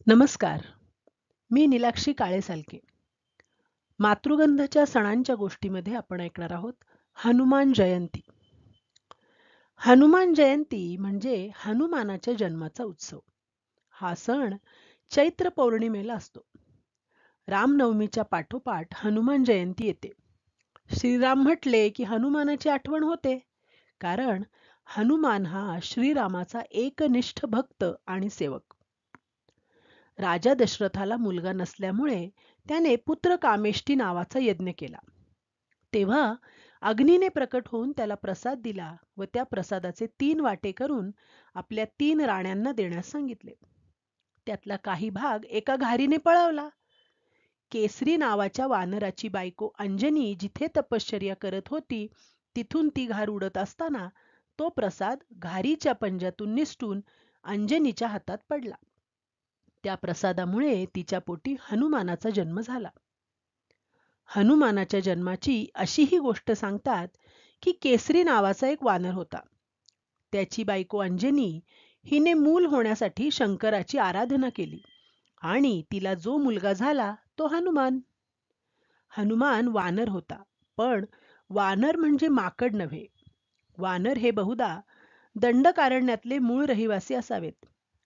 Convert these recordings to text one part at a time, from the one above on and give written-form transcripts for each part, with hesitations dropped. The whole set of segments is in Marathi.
नमस्कार. मी नीलाक्षी काळे-सालके. मातृगंधाच्या सणांच्या गोष्टीमध्ये आपण ऐकणार आहोत हनुमान जयंती. हनुमान जयंती म्हणजे हनुमानाच्या जन्माचा उत्सव. हा सण चैत्र पौर्णिमेला असतो. रामनवमीच्या पाठोपाठ हनुमान जयंती येते. श्रीराम म्हटले की हनुमानाची आठवण होते, कारण हनुमान हा श्रीरामाचा एकनिष्ठ भक्त आणि सेवक. राजा दशरथाला मुलगा नसल्यामुळे त्याने पुत्र कामेष्टी नावाचा यज्ञ केला. तेव्हा अग्नीने प्रकट होऊन त्याला प्रसाद दिला व त्या प्रसादाचे 3 वाटे करून आपल्या 3 राण्यांना देण्यास सांगितले. त्यातला काही भाग एका घारीने पळवला. केसरी नावाच्या वानराची बायको अंजनी जिथे तपश्चर्या करत होती, तिथून ती घार उडत असताना तो प्रसाद घारीच्या पंजातून निसटून अंजनीच्या हातात पडला. त्या प्रसादामुळे तिच्या पोटी हनुमानाचा जन्म झाला. हनुमानाच्या जन्माची अशी ही गोष्ट सांगतात की केसरी नावाचा एक वानर होता. त्याची बायको अंजनी हिने मूल होण्यासाठी शंकराची आराधना केली आणि तिला जो मुलगा झाला तो हनुमान. हनुमान वानर होता, पण वानर म्हणजे माकड नव्हे. वानर हे बहुधा दंडकारण्यातले मूळ रहिवासी असावेत.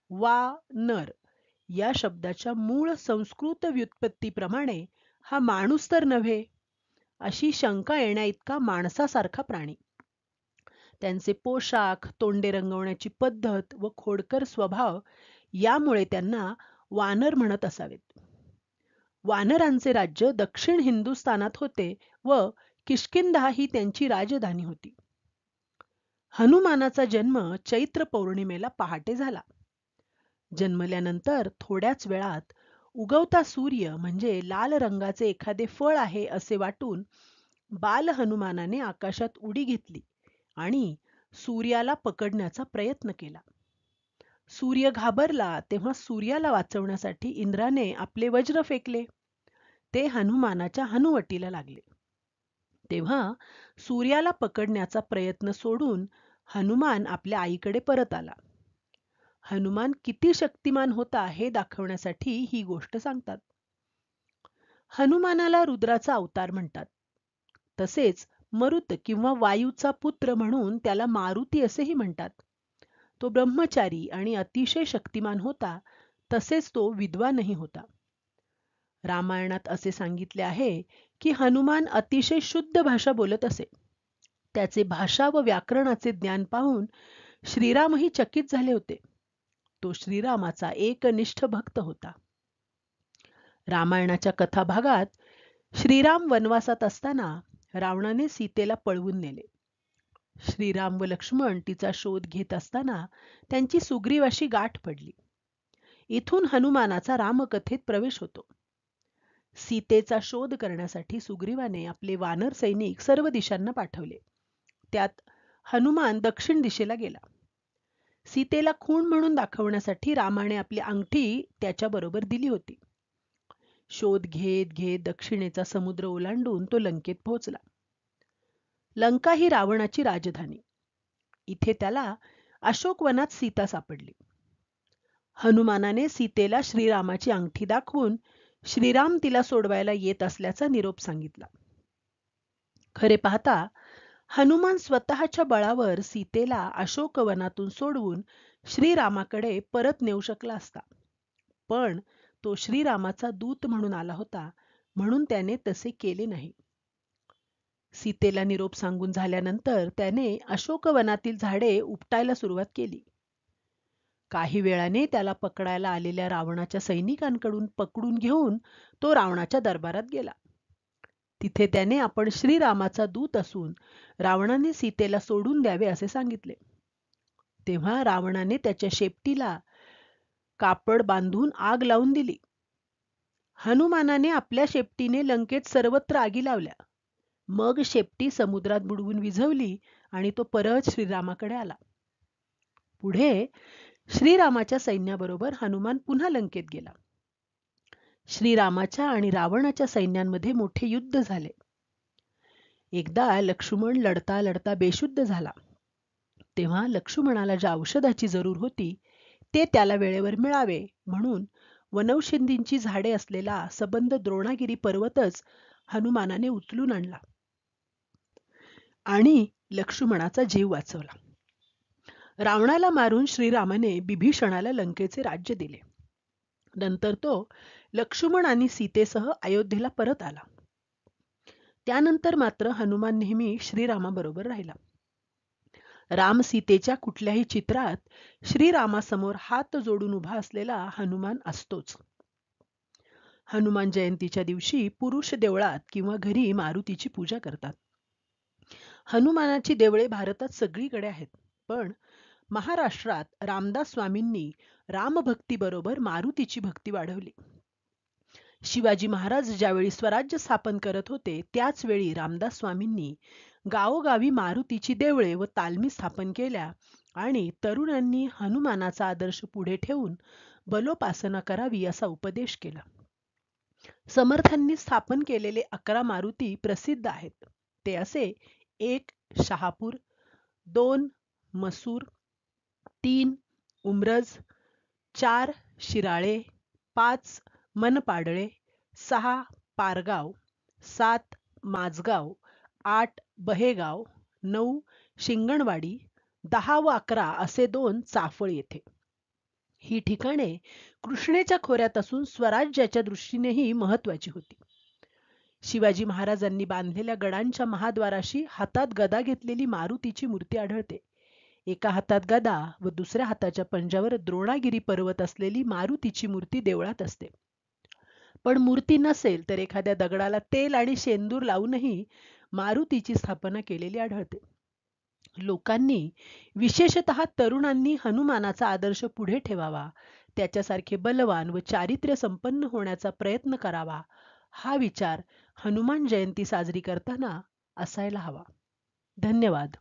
वा नर या शब्दाच्या मूळ संस्कृत व्युत्पत्तीप्रमाणे हा माणूस तर नव्हे, अशी शंका येण्याइतका माणसासारखा प्राणी. त्यांचे पोशाख, तोंडे रंगवण्याची पद्धत व खोडकर स्वभाव यामुळे त्यांना वानर म्हणत असावेत. वानरांचे राज्य दक्षिण हिंदुस्थानात होते व किष्किंधा ही त्यांची राजधानी होती. हनुमानाचा जन्म चैत्र पौर्णिमेला पहाटे झाला. जन्मल्यानंतर थोड्याच वेळात उगवता सूर्य म्हणजे लाल रंगाचे एखादे फळ आहे असे वाटून बाल हनुमानाने आकाशात उडी घेतली आणि सूर्याला पकडण्याचा प्रयत्न केला. सूर्य घाबरला तेव्हा सूर्याला वाचवण्यासाठी इंद्राने आपले वज्र फेकले. ते हनुमानाच्या हनुवटीला लागले. तेव्हा सूर्याला पकडण्याचा प्रयत्न सोडून हनुमान आपल्या आईकडे परत आला. हनुमान किती शक्तिमान होता हे दाखवण्यासाठी ही गोष्ट सांगतात. हनुमानाला रुद्राचा अवतार म्हणतात. तसेच मरुत किंवा वायूचा पुत्र म्हणून त्याला मारुती असेही म्हणतात. तो ब्रह्मचारी आणि अतिशय शक्तिमान होता, तसेच तो विद्वानही होता. रामायणात असे सांगितले आहे की हनुमान अतिशय शुद्ध भाषा बोलत असे. त्याचे भाषा व व्याकरणाचे ज्ञान पाहून श्रीरामही चकित झाले होते. तो श्रीरामाचा एकनिष्ठ भक्त होता. रामायणाच्या कथाभागात श्रीराम वनवासात असताना रावणाने सीतेला पळवून नेले. श्रीराम व लक्ष्मण तिचा शोध घेत असताना त्यांची सुग्रीवाशी गाठ पडली. इथून हनुमानाचा रामकथेत प्रवेश होतो. सीतेचा शोध करण्यासाठी सुग्रीवाने आपले वानर सैनिक सर्व दिशांना पाठवले. त्यात हनुमान दक्षिण दिशेला गेला. सीतेला खूण म्हणून दाखवण्यासाठी रामाने आपली अंगठी त्याच्याबरोबर दिली होती. शोध घेत घेत दक्षिणेचा समुद्र ओलांडून तो लंकेत पोहोचला. लंका ही रावणाची राजधानी. इथे त्याला अशोकवनात सीता सापडली. हनुमानाने सीतेला श्रीरामाची अंगठी दाखवून श्रीराम तिला सोडवायला येत असल्याचा निरोप सांगितला. खरे पाहता हनुमान स्वतःच्या बळावर सीतेला अशोकवनातून सोडवून श्रीरामाकडे परत नेऊ शकला असता, पण तो श्रीरामाचा दूत म्हणून आला होता, म्हणून त्याने तसे केले नाही. सीतेला निरोप सांगून झाल्यानंतर त्याने अशोकवनातील झाडे उपटायला सुरुवात केली. काही वेळाने त्याला पकडायला आलेल्या रावणाच्या सैनिकांकडून पकडून घेऊन तो रावणाच्या दरबारात गेला. तिथे त्याने आपण श्रीरामाचा दूत असून रावणाने सीतेला सोडून द्यावे असे सांगितले. तेव्हा रावणाने त्याच्या शेपटीला कापड बांधून आग लावून दिली. हनुमानाने आपल्या शेपटीने लंकेत सर्वत्र आगी लावल्या. मग शेपटी समुद्रात बुडवून विझवली आणि तो परत श्रीरामाकडे आला. पुढे श्रीरामाच्या सैन्याबरोबर हनुमान पुन्हा लंकेत गेला. श्रीरामाच्या आणि रावणाच्या सैन्यांमध्ये मोठे युद्ध झाले. एकदा लक्ष्मण लढता लढता बेशुद्ध झाला. तेव्हा लक्ष्मणाला ज्या औषधाची जरूर होती ते त्याला वेळेवर मिळावे म्हणून वनौषधींची झाडे असलेला सबंध द्रोणागिरी पर्वतच हनुमानाने उचलून आणला आणि लक्ष्मणाचा जीव वाचवला. रावणाला मारून श्रीरामाने बिभीषणाला लंकेचे राज्य दिले. नंतर तो लक्ष्मण आणि सीतेसह अयोध्येला परत आला. त्यानंतर मात्र हनुमान नेहमी श्रीरामाबरोबर राहिला. राम सीतेच्या कुठल्याही चित्रात श्रीरामासमोर हात जोडून उभा असलेला हनुमान असतोच. हनुमान जयंतीच्या दिवशी पुरुष देवळात किंवा घरी मारुतीची पूजा करतात. हनुमानाची देवळे भारतात सगळीकडे आहेत, पण महाराष्ट्रात रामदास स्वामींनी रामभक्तीबरोबर मारुतीची भक्ती वाढवली. शिवाजी महाराज ज्यावेळी स्वराज्य स्थापन करत होते त्याच वेळी रामदास स्वामींनी गावोगावी मारुतीची देवळे व तालमी स्थापन केल्या आणि तरुणांनी हनुमानाचा आदर्श पुढे ठेवून बलोपासना करावी असा उपदेश केला. समर्थांनी स्थापन केलेले 11 मारुती प्रसिद्ध आहेत. ते असे: 1 शहापूर, 2 मसूर, 3 उमरज, 4 शिराळे, 5 मनपाडळे, 6 पारगाव, 7 माझगाव, 8 बहेगाव, 9 शिंगणवाडी, 10 व 11 असे 2 चाफळ येथे. ही ठिकाणे कृष्णेच्या खोऱ्यात असून स्वराज्याच्या दृष्टीनेही महत्वाची होती. शिवाजी महाराजांनी बांधलेल्या गडांच्या महाद्वाराशी हातात गदा घेतलेली मारुतीची मूर्ती आढळते. एका हातात गदा व दुसऱ्या हाताच्या पंजावर द्रोणागिरी पर्वत असलेली मारुतीची मूर्ती देवळात असते. पण मूर्ती नसेल तर एखाद्या दगडाला तेल आणि शेंदूर लावूनही मारुतीची स्थापना केलेली आढळते. लोकांनी, विशेषतः तरुणांनी हनुमानाचा आदर्श पुढे ठेवावा, त्याच्यासारखे बलवान व चारित्र्य संपन्न होण्याचा प्रयत्न करावा, हा विचार हनुमान जयंती साजरी करताना असायला हवा. धन्यवाद.